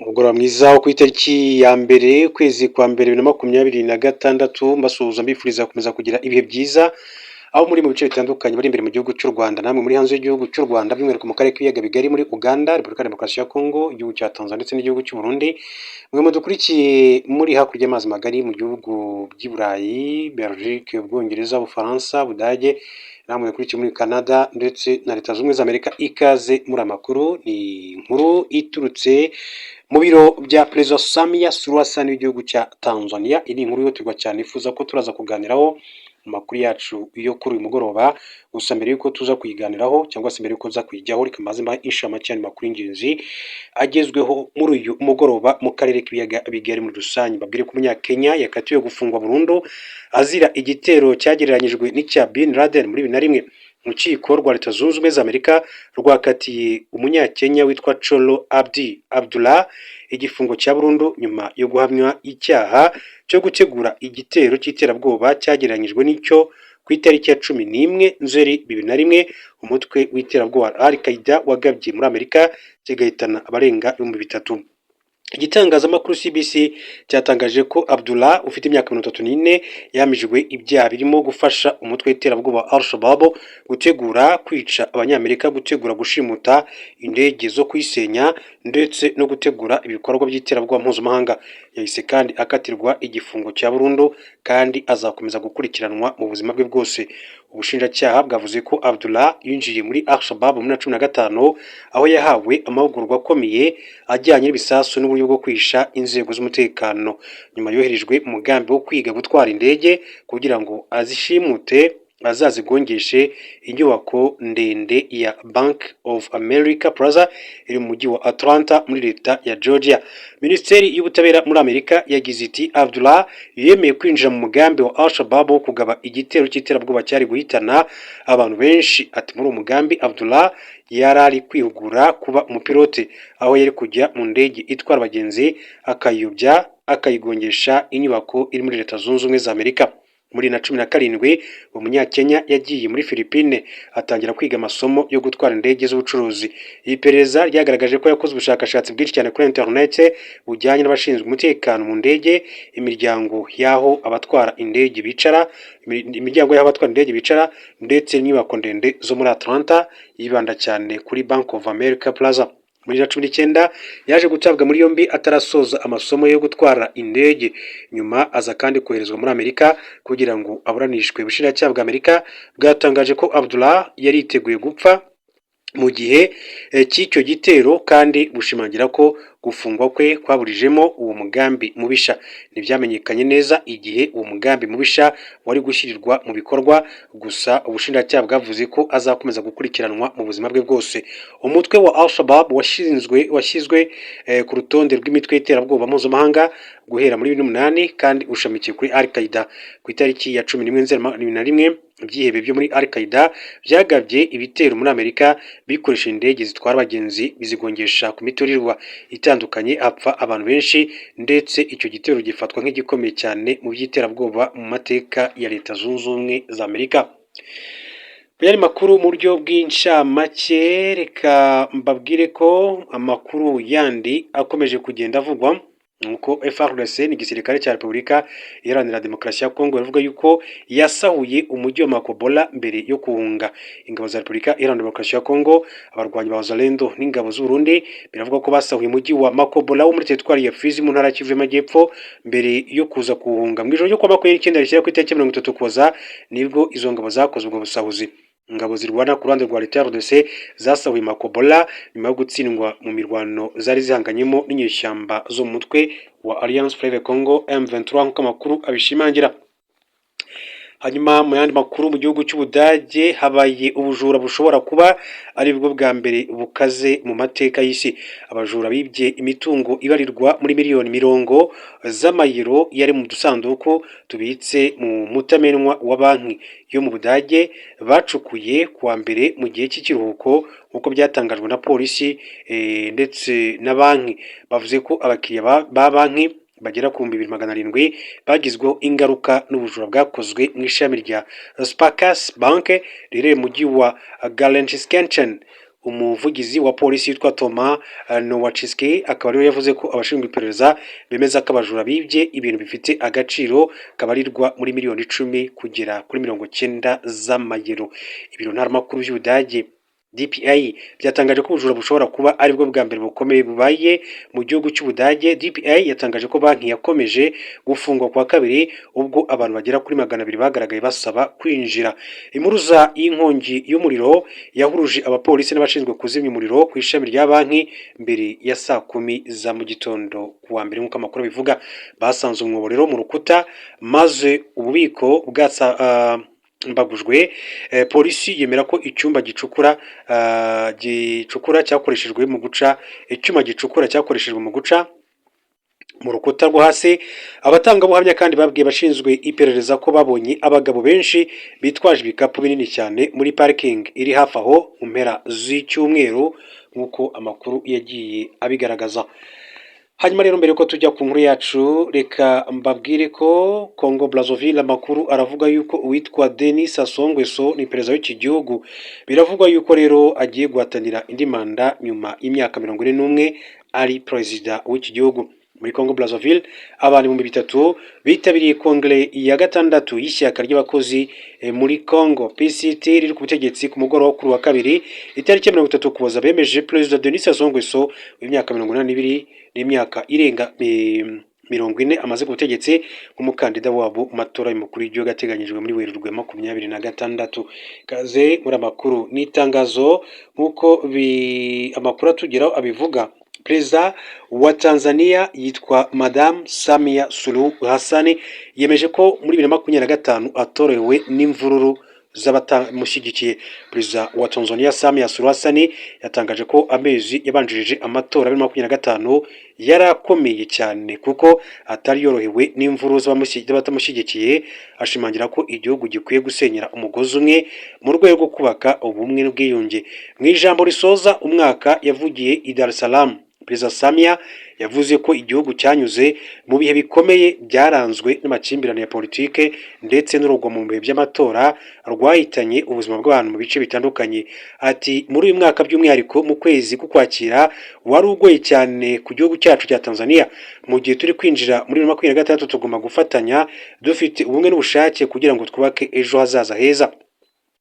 Umugoroba mwiza wo ku itariki ya mbere ukwezi kwa mbere 2026 mbasuhuza mbifuriza gukomeza kugira ibihe byiza aho muri mu bice bitandukanye bari imbere mu gihugu cy'u Rwanda namwe muri hanze y'igihugu cy'u Rwanda by'umwihariko mu karere k'ibiyaga bigari muri Uganda, Repubulika ya Demokarasi ya Kongo, igihugu cya Tanzania ndetse n'igihugu cy'u Burundi, mwe mudukurikiye muri hakurya y'amazi magari mu gihugu by'i Burayi, Belgique, Ubwongereza, Ubufaransa, Budage, namwe mudukurikiye muri Canada ndetse na Leta Zunze Ubumwe za Amerika. Ikaze muri amakuru, ni inkuru iturutse mu biro bya Perezida Samia Suluhu Hassan w'igihugu cya Tanzania. Iyi ni inkuru yihutirwa cyane ifuza ko turaza kuganiraho mu makuru yacu yo kuri uyu mugoroba. Gusa mbere yuko tuza kuyiganiraho cyangwa se mbere yuko tuza kuyijyaho, reka maze mbahe inshamake y'amakuru y'ingenzi agezweho muri uyu mugoroba mu karere k'ibiyaga bigari muri rusange. Babwire ko Umunyakenya yakatiwe gufungwa burundu azira igitero cyagereranyijwe n'icya Bin Laden muri 2001. Urukiko rwa Leta Zunze Ubumwe za Amerika rwakatiye Umunyakenya witwa Cholo Abdullah igifungo cya burundu nyuma yo guhamywa icyaha cyo gutegura igitero cy'iterabwoba cyagereranyijwe n'icyo ku itariki ya 11 Nzeri 2001 umutwe w'iterabwoba Al-Qaeda wagabye muri Amerika kigahitana abarenga 3000. Igitangazamakuru CBC cyatangaje ko Abdullah ufite imyaka 34 yamijwe ibyaha birimo gufasha umutwe w'iterabwoba Al-Shabaab gutegura kwica abanyamerika, gutegura gushimuta indege zo kwisenya ndetse no gutegura ibikorwa by'iterabwoba mpuzamahanga. Yahise kandi akatirwa igifungo cya burundu kandi azakomeza gukurikiranwa mu buzima bwe bwose. Ubushinjacyaha bwavuze ko Abdullah yinjiye muri Al-Shabaab muri 2015 aho yahawe amahugurwa akomeye ajyanye n'ibisasu n'uburyo bwo kwisha inzego z'umutekano. Nyuma yoherejwe umugambi wo kwiga gutwara indege kugira ngo azishimute azazigongeshe inyubako ndende ya Bank of America Plaza iri mu mujyi wa Atlanta muri leta ya Georgia. Minisiteri y'ubutabera muri Amerika yagize iti Abdullah yemeye kwinjira mu mugambi wa Al-Shabaab wo kugaba igitero cy'iterabwoba cyari guhitana abantu benshi. Ati muri uwo mugambi Abdullah yari ari kwihugura kuba umupilote aho yari kujya mu ndege itwara abagenzi akayobya akayigongesha inyubako iri muri Leta Zunze Ubumwe za Amerika. Muri 2017 Umunyakenya yagiye muri Philippine atangira kwiga amasomo yo gutwara indege z'ubucuruzi. Iperereza ryagaragaje ko yakoze ubushakashatsi bwinshi cyane kuri internet bujyanye n'abashinzwe umutekano mu ndege, imiryango y'aho abatwara indege bicara, ndetse n'inyubako ndende zo muri Atlanta, yibanda cyane kuri Bank of America Plaza. Muri 2019 yaje gutabwa muri yombi atarasoza amasomo yo gutwara indege. Nyuma aza kandi koherezwa muri Amerika kugira ngo aburanishwe. Ubushinjacyaha bwa Amerika bwatangaje ko Abdullah yari yiteguye gupfa mu gihe cy'icyo gitero kandi bushimangira ko gufungwa kwe kwaburijemo uwo mugambi mubisha. Ntibyamenyekanye neza igihe uwo mugambi mubisha wari gushyirirwa mu bikorwa, gusa ubushinjacyaha bwavuze ko azakomeza gukurikiranwa mu buzima bwe bwose. Umutwe wa Al-Shabaab washyizwe ku rutonde rw'imitwe y'iterabwoba mpuzamahanga guhera muri 2008 kandi ushamikiye kuri Al-Qaeda. Ku itariki ya 11 Nzeri 2001 ibyihebe byo muri Al-Qaeda byagabye ibitero muri Amerika bikoresheje indege zitwara abagenzi bizigongesha ku miturirwa itandukanye, apfa abantu benshi ndetse icyo gitero gifatwa nk'igikomeye cyane mu by'iterabwoba mu mateka ya Leta Zunze Ubumwe za Amerika. Yari makuru mu buryo bw'inshamake, reka mbabwire ko amakuru yandi akomeje kugenda avugwa nuko FARDC ni igisirikare cya Repubulika Iharanira Demokarasi ya Kongo bavuga yuko yasahuye umujyi wa Makobola mbere yo kuhunga. Ingabo za Repubulika Iharanira Demokarasi ya Kongo, abarwanyi ba Wazalendo n'ingabo z'u Burundi biravuga ko basahuye umujyi wa Makobola wo muri teritwari ya Fizi mu ntara ya Kivu y'Amajyepfo mbere yo kuza kuhunga. Mu ijoro ryo kwa 29 rishyira ku itariki 30 Ukuboza nibwo izo ngabo zakoze ubwo busahuzi. Ingabo zirwana ku ruhande rwa Leta ya RDC zasahuye Makobola nyuma yo gutsindwa mu mirwano zari zihanganyemo n'inyeshyamba zo mu mutwe wa Alliance Fleuve Congo M23 nk'uko amakuru abishimangira. Hanyuma mu yandi makuru, mu gihugu cy'Ubudage habaye ubujura bushobora kuba ari bwo bwa mbere bukaze mu mateka y'isi. Abajura bibye imitungo ibarirwa muri miliyoni 10 z'amayero yari mu dusanduku tubitse mu mutamenwa wa banki yo mu Budage bacukuye kuwa mbere mu gihe cy'ikiruhuko nk'uko byatangajwe na polisi ndetse na banki. Bavuze ko abakiriya ba banki bagera ku 2700 bagizweho ingaruka n'ubujura bwakozwe mu ishami rya Sparkas Bank riri mu mujyi wa Gelsenkirchen umuvugizi wa polisi witwa Thomas Nowacki akaba ariwe yavuze ko abashinzwe iperereza bemeza ko abajura bibye ibintu bifite agaciro kabarirwa muri miliyoni 10 kugera kuri 90 z'amayero. Ibiro ntaramakuru by'Ubudage DPI byatangaje ko ubujura bushobora kuba aribwo bwa mbere bukomeye bubaye mu gihugu cy'Ubudage. DPI yatangaje ko banki yakomeje gufungwa kwa kabiri ubwo abantu bagera kuri 200 bagaragaye basaba kwinjira. Impuruza y'inkongi y'umuriro yahuruje abapolisi n'abashinzwe kuzimya umuriro ku ishami rya banki mbere ya saa 10 za mu gitondo kuwa mbere nk'uko amakuru bivuga. Basanze umwobo rero mu rukuta maze ububiko mbagujwe. Polisi yemera ko icyuma gicukura cyakoreshejwe mu guca mu rukuta rwo hasi. Abatangabuhamya kandi babwiye bashinzwe iperereza ko babonye abagabo benshi bitwaje ibikapu binini cyane muri parking iri hafi aho mu mpera z'icyumweru nk'uko amakuru yagiye abigaragaza. Hanyuma rero mbere ko tujya ku nkuru yacu reka mbabwire ko Congo Brazzaville amakuru aravuga yuko uwitwa Denis Sassou Nguesso ni perezida w'iki gihugu. Biravugwa yuko rero agiye guhatanira indi manda nyuma y'imyaka 41 ari perezida w'iki gihugu. Muri Congo Brazzaville abantu 300 bitabiriye kongere ya gatandatu y'ishyaka ry'abakozi muri Congo PCT riri ku butegetsi ku mugoroba kuri wa kabiri itariki 30 Ukuboza bemeje perezida Denis Sassou Nguesso w'imyaka 82 n'imyaka irenga 40 amaze ku butegetsi nk'umukandida wabo mu matora y'umukuru w'igihugu ateganyijwe muri Werurwe 2026. Kaze muri amakuru n'itangazo nk'uko amakuru atugeraho abivuga. Perezida wa Tanzania yitwa Madame Samia Suluhu Hassan yemeje ko muri 2025 atorewe n'imvururu z'abatamushyigikiye. Perezida wa Tanzania Samia Suluhu Hassan yatangaje ko amezi yabanjirije amatora ya 2025 yarakomeye cyane kuko atari yorohewe n'imvururu z'abatamushyigikiye. Ashimangira ko igihugu gikwiye gusenyera umugozi umwe mu rwego rwo kubaka ubumwe n'ubwiyunge. Mu ijambo risoza umwaka yavugiye i Dar es Salaam, Perezida Samia yavuze ko igihugu cyanyuze mu bihe bikomeye byaranzwe n'amakimbirane ya politike ndetse n'urugomo mu bihe by'amatora rwahitanye ubuzima bw'abantu mu bice bitandukanye. Ati muri uyu mwaka by'umwihariko mu kwezi k'Ukwakira wari ugoye cyane ku gihugu cyacu cya Tanzania. Mu gihe turi kwinjira muri 2026 tugomba gufatanya dufite ubumwe n'ubushake kugira ngo twubake ejo hazaza heza.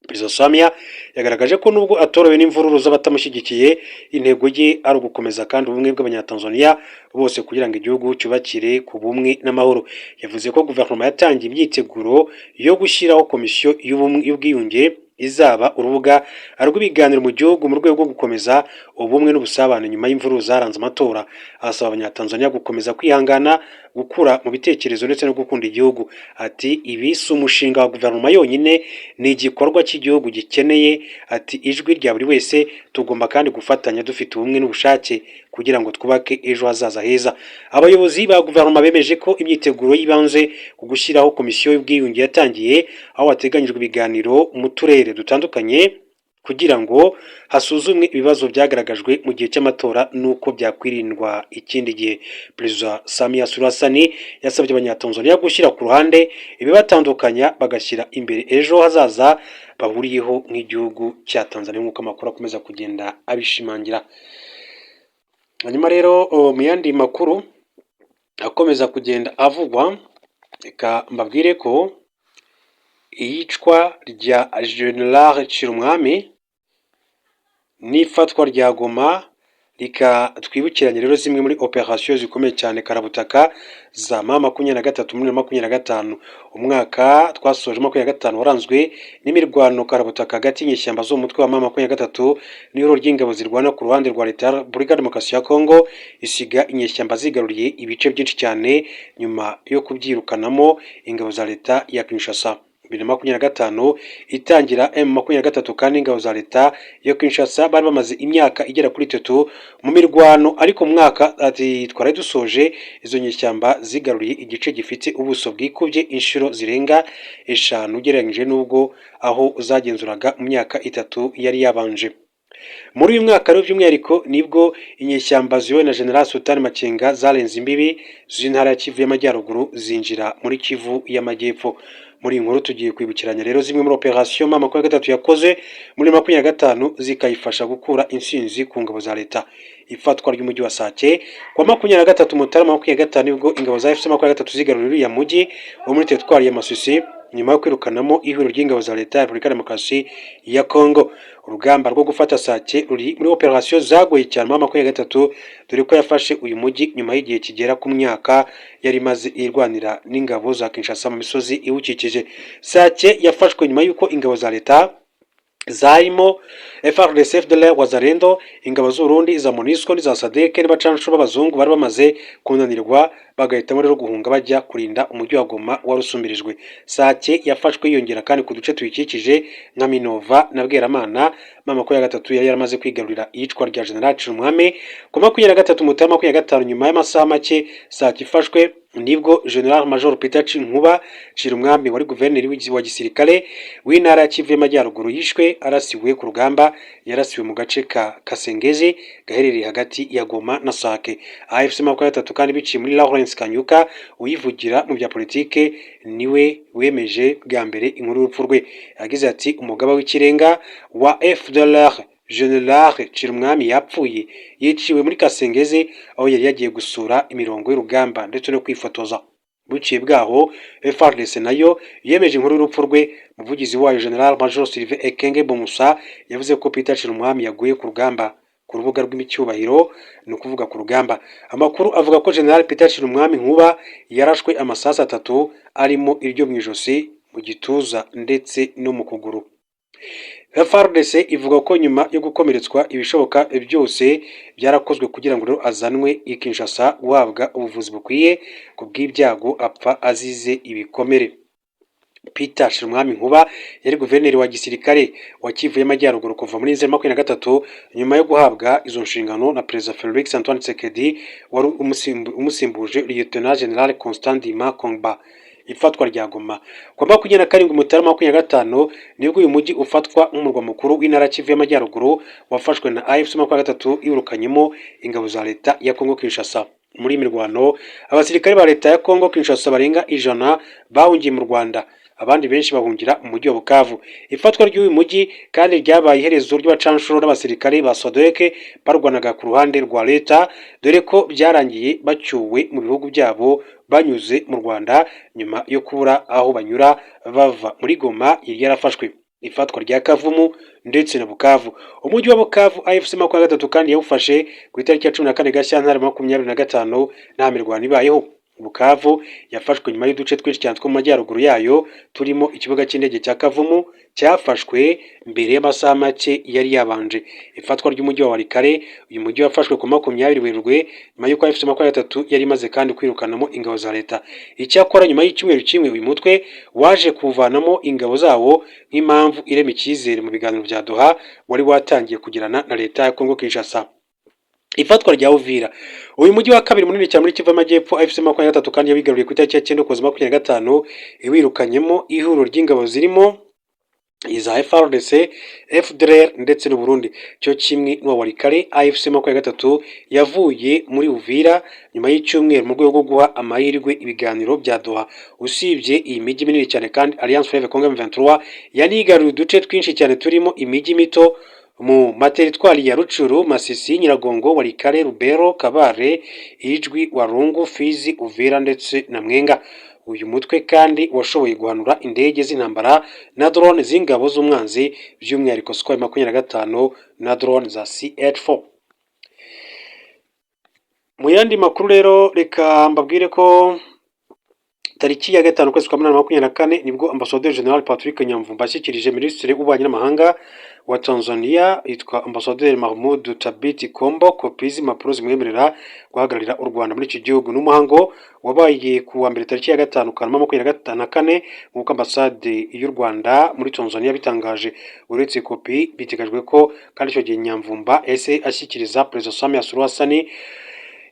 Perezida Samia yagaragaje ko nubwo atorowe n'imvururu z'abatamushyigikiye intego ye ari ugukomeza kandi ubumwe bw'abanyatanzania bose kugira ngo igihugu cyubakire ku bumwe n'amahoro. Yavuze ko guverinoma yatangiye imyiteguro yo gushyiraho komisiyo y'ubwiyunge izaba urubuga rw'ibiganiro mu gihugu mu rwego rwo gukomeza ubumwe n'ubusabane nyuma y'imvururu zaranze amatora. Asaba abanyatanzania gukomeza kwihangana, gukura mu bitekerezo ndetse no gukunda igihugu. Ati ibi si umushinga wa guverinoma yonyine, ni igikorwa cy'igihugu gikeneye. Ati ijwi rya buri wese, tugomba kandi gufatanya dufite ubumwe n'ubushake kugira ngo twubake ejo hazaza heza. Abayobozi ba guverinoma bemeje ko imyiteguro yibanze ku gushyiraho komisiyo y'ubwiyunge yatangiye, aho hateganyijwe ibiganiro mu turere dutandukanye kugira ngo hasuzumwe ibibazo byagaragajwe mu gihe cy'amatora n'uko byakwirindwa ikindi gihe. Perezida Samia Suluhu Hassan yasabye abanyatanzania gushyira ku ruhande ibibatandukanya bagashyira imbere ejo hazaza bahuriyeho nk'igihugu cya Tanzania nk'uko amakuru akomeza kugenda abishimangira. Hanyuma rero mu yandi makuru akomeza kugenda avugwa, reka mbabwire ko iyicwa rya General Chirumwami n'ifatwa rya Goma rika twibukiranye rero zimwe muri operation zikomeye cyane karabutaka za M23 muri 2025. Umwaka twasoje 2025 waranzwe n'imirwano karabutaka hagati y'inyeshyamba zo mu mutwe wa M23 n'ihoro ry'ingabo zirwana ku ruhande rwa leta Brigade Demokarasi ya Congo, isiga inyeshyamba zigaruriye ibice byinshi cyane nyuma yo kubyirukanamo ingabo za leta ya Kinshasa. 2025 itangira M23 kandi ingabo za leta yo Kinshasa bari bamaze imyaka igera kuri 3 mu mirwano, ariko mu mwaka ati twari dusoje izo nyeshyamba zigaruriye igice gifite ubuso bwikubye inshuro zirenga 5 ugereranyije n'ubwo aho zagenzuraga mu myaka 3 yari yabanje. Muri uyu mwaka rero by'umwihariko nibwo inyeshyamba ziyobowe na General Sultan Makenga zarenze imbibi z'intara ya Kivu y'Amajyaruguru zinjira muri Kivu y'Amajyepfo. Muri iyi nkuru tugiye kwibukiranya rero zimwe muri operation M23 yakoze muri 25 zikayifasha gukura intsinzi ku ngabo za leta. Ifatwa ry'umujyi wa Sake kwa 23 Mutarama 25 nibwo ingabo za FC 23 zigarurira uriya mujyi wo muri teritwari ya Masisi nyuma yo kwirukanamo ihuriro ry'ingabo za leta ya Repubulika Demokarasi ya Kongo. Urugamba rwo gufata Sake ruri muri operation zagoye cyane mu 23 dore ko yafashe uyu mujyi nyuma y'igihe kigera ku myaka yari maze irwanira n'ingabo za Kinshasa mu misozi iwukikije. Sake yafashwe nyuma y'uko ingabo za leta zarimo FARDC, FDLR, Wazalendo, ingabo z'Urundi, za MONUSCO n'iza SADC n'abacancuro b'abazungu bari bamaze kunanirwa bagahitamo rero guhunga bajya kurinda umujyi wa Goma warusumbirijwe. Sake yafashwe yongera kandi ku duce tuyikikije nka Minova na Bweramana. M23 yari yaramaze kwigarurira iyicwa rya General Chirumwami ku 23 Mutarama 25 nyuma y'amasaha make. Sake ifashwe nibwo General Major Peter Nkuba Chirumwami wari guverineri wa gisirikare w'intara ya Kivu y'Amajyaruguru yishwe arasiwe ku rugamba. Yarasiwe mu gace ka Kasengezi gaherereye hagati ya Goma na Sake. AFC 23 kandi biciye muri Lawrence Kanyuka uyivugira mu bya politike niwe wemeje bwa mbere inkuru y'urupfu rwe. Yagize ati umugaba w'ikirenga wa FDLR General Chirumwami yapfuye yiciwe muri Kasengezi aho yari yagiye gusura imirongo y'urugamba ndetse no kwifotoza. Buciye bwaho FARDC nayo yemeje inkuru y'urupfu rwe. Umuvugizi wayo General Major Sylvain Ekenge Bomusa yavuze ko Peter Chirumwami yaguye ku rugamba ku rubuga rw'imicyubahiro no kuvuga ku rugamba. Amakuru avuga ko General Peter Chirumwami Nkuba yarashwe amasasa 3 arimo iryo mu ijosi, mu gituza ndetse no mu kuguru. FARDC ivuga ko nyuma yo gukomeretswa ibishoboka byose byarakozwe kugira ngo rero azanwe i Kinshasa guhabwa ubuvuzi bukwiye ku bw'ibyago apfa azize ibikomere. Peter Chirumwami Nkuba yari guverineri wa gisirikare wa Kivu y'Amajyaruguru kuva muri 2023 nyuma yo guhabwa izo nshingano na Perezida Felix Antoine Tshisekedi wari umusimbuje Lieutenant General Constant Ndima Kongba. Ifatwa rya Goma kwa 27 Mutarama 25 nibwo uyu mujyi ufatwa nk'umurwa mukuru w'intara Kivu y'Amajyaruguru wafashwe na AFC 23 irukanyemo ingabo za leta ya Kongo Kinshasa. Muri mirwano abasirikare ba leta ya Kongo Kinshasa barenga 100 bahungiye mu Rwanda, abandi benshi bahungira umujyi wa Bukavu. Ifatwa ry'uyu mujyi kandi ryabaye iherezo ry'abacanshuro n'abasirikare ba SADC barwanaga ku ruhande rwa leta dore ko byarangiye bacyuwe mu bihugu byabo banyuze mu Rwanda nyuma yo kubura aho banyura bava muri Goma yari yarafashwe. Ifatwa rya Kavumu ndetse na Bukavu. Umujyi wa Bukavu AFC 23 kandi yawufashe ku itariki ya 14 Gashyantare 2025 nta mirwano ibayeho. Bukavu yafashwe nyuma y'uduce twinshi cyane two mu majyaruguru yayo turimo ikibuga cy'indege cya Kavumu cyafashwe mbere y'amasaha make yari yabanje. Ifatwa ry'umujyi wa Walikale, uyu mujyi wafashwe ku 20 Werurwe nyuma y'uko AFC 23 yari imaze kandi kwirukanamo ingabo za leta. Icyakora nyuma y'icyumweru kimwe uyu mutwe waje kuvanamo ingabo zawo nk'impamvu irema icyizere mu biganiro bya Doha wari watangiye kugirana na leta ya Kongo Kinshasa. Ifatwa rya Uvira, uyu mujyi wa kabiri munini cyane muri Kivu y'Amajyepfo AFC 23 kandi yabigaruriye ku itariki ya 9 Ukuboza 25 iwirukanyemo ihuriro ry'ingabo zirimo iza FARDC, FDLR ndetse n'u Burundi. Cyo kimwe n'uwa Walikale AFC 23 yavuye muri Uvira nyuma y'icyumweru mu rwego rwo guha amahirwe ibiganiro bya Doha. Usibye iyi mijyi minini cyane kandi Alliance Fleuve Congo M23 yanigaruriye uduce twinshi cyane turimo imijyi mito mu materitwari ya Rucuru, Masisi, Nyiragongo, Walikale, Rubero, Kabare, Ijwi, Warungu, Fizi, Uvira ndetse na Mwenga. Uyu mutwe kandi washoboye guhanura indege z'intambara na drone z'ingabo z'umwanzi by'umwihariko Sukhoi 25 na drone za CH4. Mu yandi makuru rero reka mbabwire ko tariki ya 5 kwezi kwa 2024 nibwo Ambassadeur General Patrick Nyamvumba ashyikirije Minisitiri w'Ububanyi n'Amahanga wa Tanzania yitwa Ambassadeur Mahmoud Thabit Kombo kopi z'impapuro zimwemerera guhagararira u Rwanda muri iki gihugu. N'umuhango wabaye ku wa mbere tariki ya 5 Kanama 2024 nk'uko ambasade y'u Rwanda muri Tanzania bitangaje. Uretse kopi biteganyijwe ko kandi icyo gihe Nyamvumba ese ashyikiriza Perezida Samia Suluhu Hassan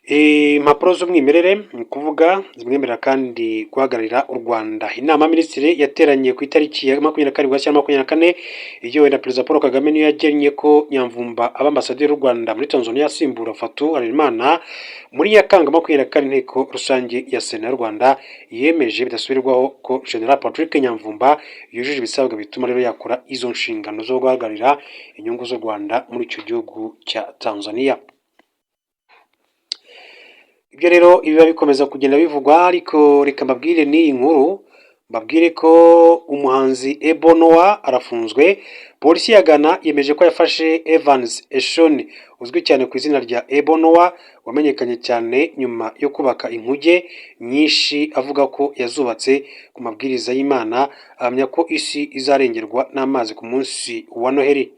impapuro z'umwimerere ni ukuvuga zimwemerera kandi guhagararira u Rwanda. Inama y'Abaminisitiri yateranye ku itariki ya 27/24 iyobowe na Perezida Paul Kagame niyo yagennye ko Nyamvumba aba ambasaderi w'u Rwanda muri Tanzania asimbura Fatou Harerimana. Muri Nyakanga 24 inteko rusange ya Sena y'u Rwanda yemeje bidasubirwaho ko General Patrick Nyamvumba yujuje ibisabwa bituma rero yakora izo nshingano zo guhagararira inyungu z'u Rwanda muri icyo gihugu cya Tanzania. Ibyo rero biba bikomeza kugenda bivugwa, ariko reka mbabwire n'iyi nkuru, mbabwire ko umuhanzi Ebo Noah arafunzwe. Polisi ya Ghana yemeje ko yafashe Evans Eshon uzwi cyane ku izina rya Ebo Noah, wamenyekanye cyane nyuma yo kubaka inkuge nyinshi avuga ko yazubatse ku mabwiriza y'Imana, ahamya ko isi izarengerwa n'amazi ku munsi wa Noheli.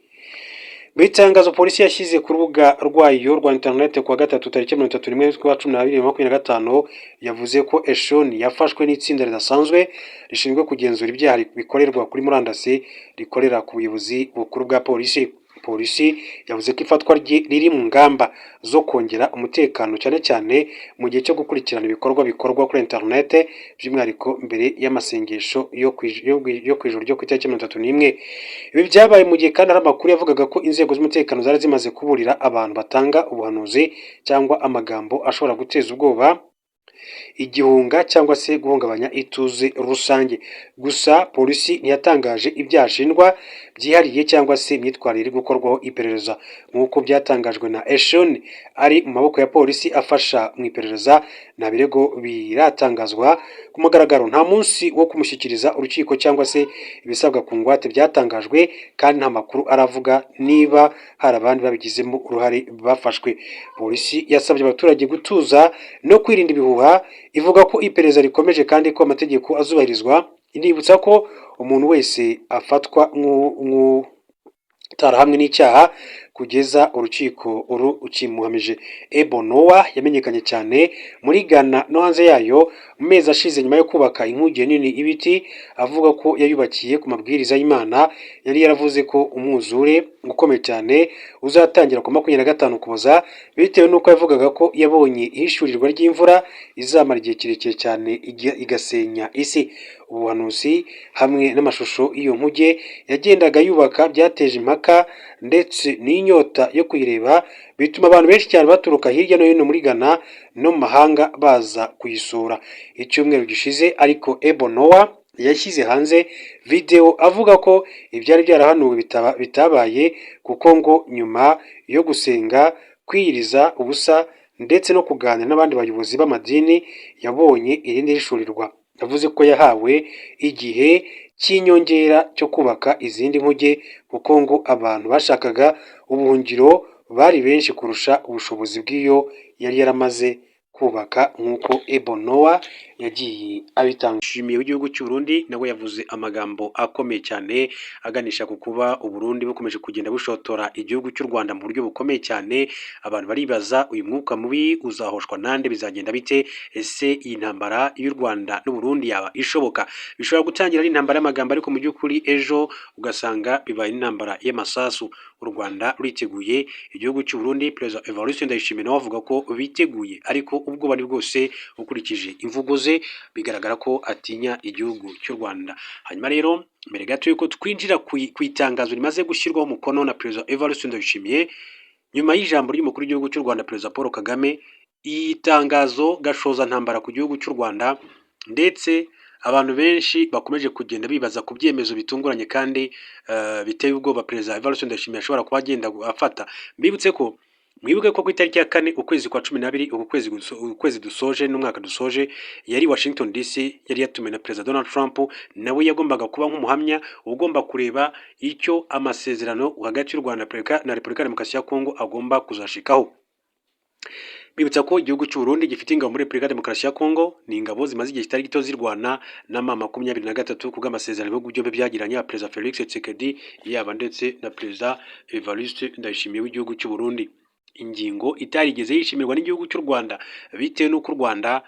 Mu itangazo polisi yashyize ku rubuga rwayo rwa interineti kuwa gatatu tariki 31/12/2025 yavuze ko Eshon yafashwe n'itsinda ridasanzwe rishinzwe kugenzura ibyaha bikorerwa kuri murandasi rikorera ku buyobozi bukuru bwa polisi. Polisi yavuze ko ifatwa rye riri mu ngamba zo kongera umutekano cyane cyane mu gihe cyo gukurikirana ibikorwa bikorwa kuri interineti, by'umwihariko mbere y'amasengesho yo ku ijoro ryo ku itariki 31. Ibi byabaye mu gihe kandi hari amakuru yavugaga ko inzego z'umutekano zari zimaze kuburira abantu batanga ubuhanuzi cyangwa amagambo ashobora guteza ubwoba, igihunga cyangwa se guhungabanya ituze rusange. Gusa polisi ntiyatangaje ibyaha ashinjwa byihariye cyangwa se imyitwarire iri gukorwaho iperereza. Nk'uko byatangajwe na Eshon ari mu maboko ya polisi afasha mu iperereza, nta birego biratangazwa ku mugaragaro, nta munsi wo kumushyikiriza urukiko cyangwa se ibisabwa ku ngwate byatangajwe, kandi nta makuru aravuga niba hari abandi babigizemo uruhare bafashwe. Polisi yasabye abaturage gutuza no kwirinda ibihuha, ivuga ko iperereza rikomeje kandi ko amategeko azubahirizwa. Inibutsa ko umuntu wese afatwa nk'utarahamwe n'icyaha kugeza urukiko ukimuhamije. Ebo Noah yamenyekanye cyane muri Ghana no hanze yayo mu mezi ashize nyuma yo kubaka inkuge nini y'ibiti, avuga ko yayubakiye ku mabwiriza y'Imana. Yari yaravuze ko umwuzure ukomeye cyane uzatangira ku 25 Ukuboza, bitewe n'uko yavugaga ko yabonye ihishurirwa ry'imvura izamara igihe kirekire cyane igasenya isi. Ubuhanuzi hamwe n'amashusho y'iyo nkuge yagendaga yubaka byateje impaka ndetse n'inyota yo kuyireba, bituma abantu benshi cyane baturuka hirya no hino muri Ghana no mu mahanga baza kuyisura. Icyumweru gishize ariko Ebo Noah yashyize hanze video avuga ko ibyari byarahanuwe bitabaye, kuko ngo nyuma yo gusenga, kwiyiriza ubusa ndetse no kuganira n'abandi bayobozi b'amadini yabonye irindi rishurirwa. Yavuze ko yahawe igihe cy'inyongera cyo kubaka izindi nkuge, kuko ngo abantu bashakaga ubuhungiro bari benshi kurusha ubushobozi bw'iyo yari yaramaze kubaka, nk'uko Ebo Noah yagiye abitanga. Nshimiye w'igihugu cy'u Burundi nawe yavuze amagambo akomeye cyane aganisha ku kuba u Burundi bukomeje kugenda bushotora igihugu cy'u Rwanda mu buryo bukomeye cyane. Abantu baribaza uyu mwuka mubi uzahoshwa nande, bizagenda bite? Ese iyi ntambara y'u Rwanda n'u Burundi yaba ishoboka? Bishobora gutangira ari intambara y'amagambo, ariko mu by'ukuri ejo ugasanga bibaye intambara y'amasasu. U Rwanda ruriteguye, igihugu cy'u Burundi Perezida Evariste Ndayishimiye nawe avuga ko biteguye, ariko ubwoba ni bwose. Ukurikije imvugo ze bigaragara ko atinya igihugu cy'u Rwanda. Hanyuma rero mbere gato yuko twinjira ku itangazo rimaze gushyirwaho umukono na Perezida Evariste Ndayishimiye nyuma y'ijambo ry'umukuru w'igihugu cy'u Rwanda Perezida Paul Kagame, iyi tangazo gashoza ntambara ku gihugu cy'u Rwanda, ndetse abantu benshi bakomeje kugenda bibaza ku byemezo bitunguranye kandi biteye ubwoba Perezida Evariste Ndayishimiye ashobora kuba agenda afata. Mbibutse ko mwibuke ko ku itariki ya 4 ukwezi kwa 12 ukwezi dusoje n'umwaka dusoje, yari Washington DC, yari yatumiwe na Perezida Donald Trump, nawe yagombaga kuba nk'umuhamya ugomba kureba icyo amasezerano hagati y'u Rwanda na Repubulika ya Demokarasi ya Kongo agomba kuzashikaho. Bibutsa ko igihugu cy'u Burundi gifite ingabo muri Repubulika ya Demokarasi ya Kongo, ni ingabo zimaze igihe kitari gito zirwana na M23 kubwo amasezerano ibihugu byombi byagiranye, Perezida Felix Tshisekedi yaba ndetse na Perezida Evariste Ndayishimiye w'igihugu cy'u Burundi. Ingingo itarigeze yishimirwa n'igihugu cy'u Rwanda bitewe n'uko u Rwanda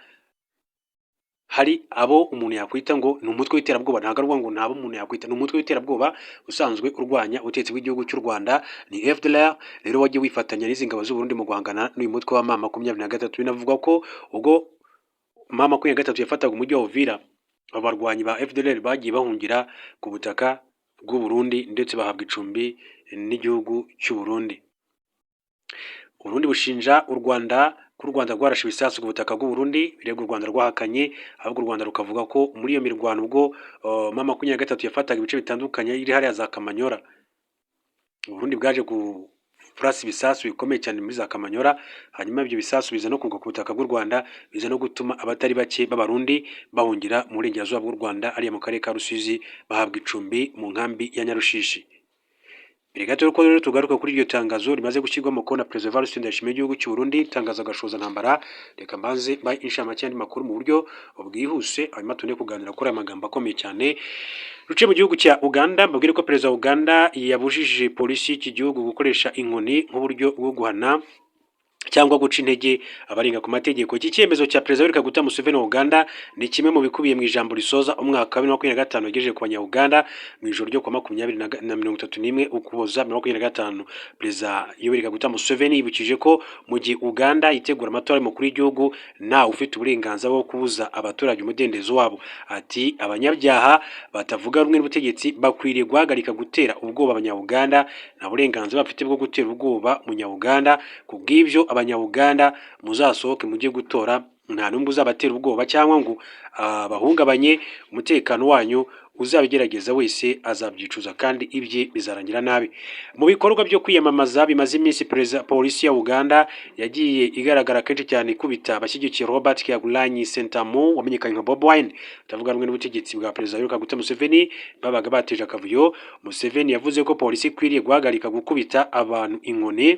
hari abo umuntu yakwita ngo ni umutwe w'iterabwoba, ntabwo ari ngo ntabo umuntu yakwita, ni umutwe w'iterabwoba usanzwe urwanya ubutegetsi bw'igihugu cy'u Rwanda, ni FDLR rero wagiye wifatanya n'izi ngabo z'u Burundi mu guhangana n'uyu mutwe wa M23. Binavuga ko ubwo M23 yafataga umujyi wa Uvira, abarwanyi ba FDLR bagiye bahungira ku butaka bw'u Burundi ndetse bahabwa icumbi n'igihugu cy'u Burundi. Uburundi bushinja u Rwanda ko u Rwanda rwarashe ibisasu ku butaka bw'u Burundi, birego u Rwanda rwahakanye, ahubwo u Rwanda rukavuga ko muri iyo mirwano ubwo M23 yafataga ibice bitandukanye iri hariya za Kamanyora, u Burundi bwaje kurasa ibisasu bikomeye cyane muri za Kamanyora, hanyuma ibyo bisasu biza no kugwa ku butaka bw'u Rwanda, biza no gutuma abatari bake b'abarundi bahungira mu burengerazuba bw'u Rwanda ariya mu karere ka Rusizi, bahabwa icumbi mu nkambi ya Nyarushishi. Mbere gato yuko rero tugaruka kuri iryo tangazo rimaze gushyirwamo ko na Perezida Evariste Ndayishimiye w'igihugu cy'u Burundi, tangazo agashoza ntambara, reka mbanze inshamake y'andi makuru mu buryo bwihuse, hanyuma tune kuganira kuri aya magambo akomeye cyane. Ruciye mu gihugu cya Uganda, mbabwire ko Perezida wa Uganda yabujije polisi y'iki gihugu gukoresha inkoni nk'uburyo bwo guhana cyangwa guca intege abarenga ku mategeko. Iki cyemezo cya Perezida Yoweri Kaguta Museveni wa Uganda ni kimwe mu bikubiye mu ijambo risoza umwaka wa 2025 yagejeje ku banya-Uganda mu ijoro ryo kwa 2031 Ukuboza 2025. Perezida Yoweri Kaguta Museveni yibukije ko mu gihe Uganda yitegura amatora y'umukuru w'igihugu nta ufite uburenganzira bwo kubuza abaturage umudendezo wabo. Ati abanyabyaha batavuga rumwe n'ubutegetsi bakwiriye guhagarika gutera ubwoba abanya-Uganda, nta burenganzira bafite bwo gutera ubwoba munya-Uganda. Kubw'ibyo abanya-Uganda muzasohoke mujye gutora, nta n'umwe uzabatera ubwoba cyangwa ngo bahungabanye umutekano wanyu, uzabigerageza wese azabyicuza kandi ibye bizarangira nabi. Mu bikorwa byo kwiyamamaza bimaze iminsi, polisi ya Uganda yagiye igaragara kenshi cyane ikubita abashyigikiye Robert Kyagulanyi Ssentamu wamenyekanye nka Bobi Wine, utavuga rumwe n'ubutegetsi bwa Perezida Yoweri Kaguta Museveni, babaga bateje akavuyo. Museveni yavuze ko polisi ikwiriye guhagarika gukubita abantu inkoni,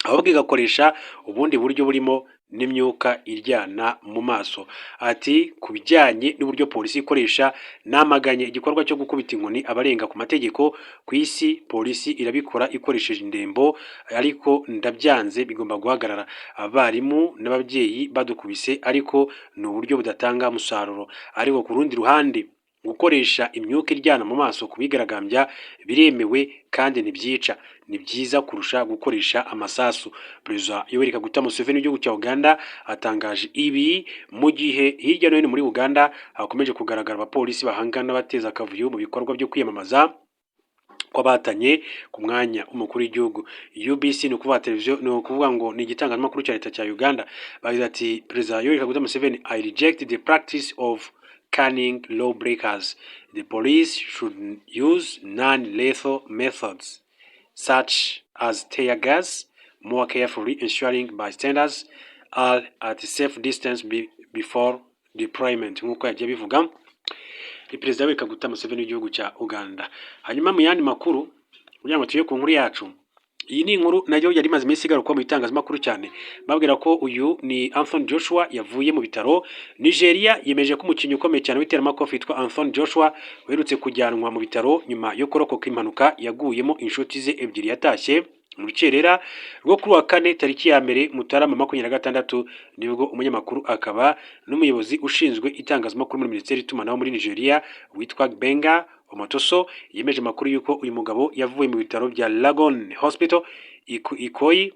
ahubwo igakoresha ubundi buryo burimo n'imyuka iryana mu maso. Ati ku bijyanye n'uburyo polisi ikoresha, namaganye igikorwa cyo gukubita inkoni abarenga ku mategeko ku isi. Polisi irabikora ikoresheje indembo, ariko ndabyanze, bigomba guhagarara. Abarimu n'ababyeyi badukubise, ariko ni uburyo budatanga umusaruro. Ariko ku rundi ruhande, gukoresha imyuka iryana mu maso kubigaragambya biremewe kandi ntibyica, ni byiza kurusha gukoresha amasasu. Perezida Yoweri Kaguta Museveni w'igihugu cya Uganda atangaje ibi mu gihe hirya no hino muri Uganda hakomeje kugaragara abapolisi bahangana bateza akavuyo mu bikorwa byo kwiyamamaza kw'abatanye ku mwanya w'umukuru w'igihugu. UBC ni ukuvuga televiziyo, ni ukuvuga ngo ni igitangazamakuru cya leta cya Uganda, bagize ati Perezida Yoweri Kaguta Museveni, I reject the practice of canning lawbreakers. The police should use non-lethal methods such as tear gas more carefully, ensuring bystanders are at a safe distance before deployment. Nk'uko yagiye bivuga ni Perezida Yoweri Kaguta Museveni w'igihugu cya Uganda. Hanyuma mu yandi makuru kugira ngo tuye ku nkuru yacu, iyi ni inkuru nayo yari imaze iminsi igaruka mu bitangazamakuru cyane, babwira ko uyu ni Anthony Joshua yavuye mu bitaro. Nigeria yemeje ko umukinnyi ukomeye cyane w'iteramakofe witwa Anthony Joshua uherutse kujyanwa mu bitaro nyuma yo kurokoka impanuka yaguyemo inshuti ze ebyiri yatashye mu rukerera rwo kuri wa kane tariki ya mbere Mutarama 2026, nibwo umunyamakuru akaba n'umuyobozi ushinzwe itangazamakuru muri Minisiteri y'itumanaho muri Nigeria witwa Benga Omotoso yemeje amakuru yuko uyu mugabo yavuye mu bitaro bya Lagon Hospital Ikoyi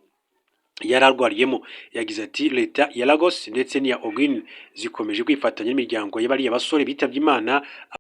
yararwariyemo. Yagize ati leta ya Lagos ndetse n'iya Ogun zikomeje kwifatanya n'imiryango y'abariya basore bitabye Imana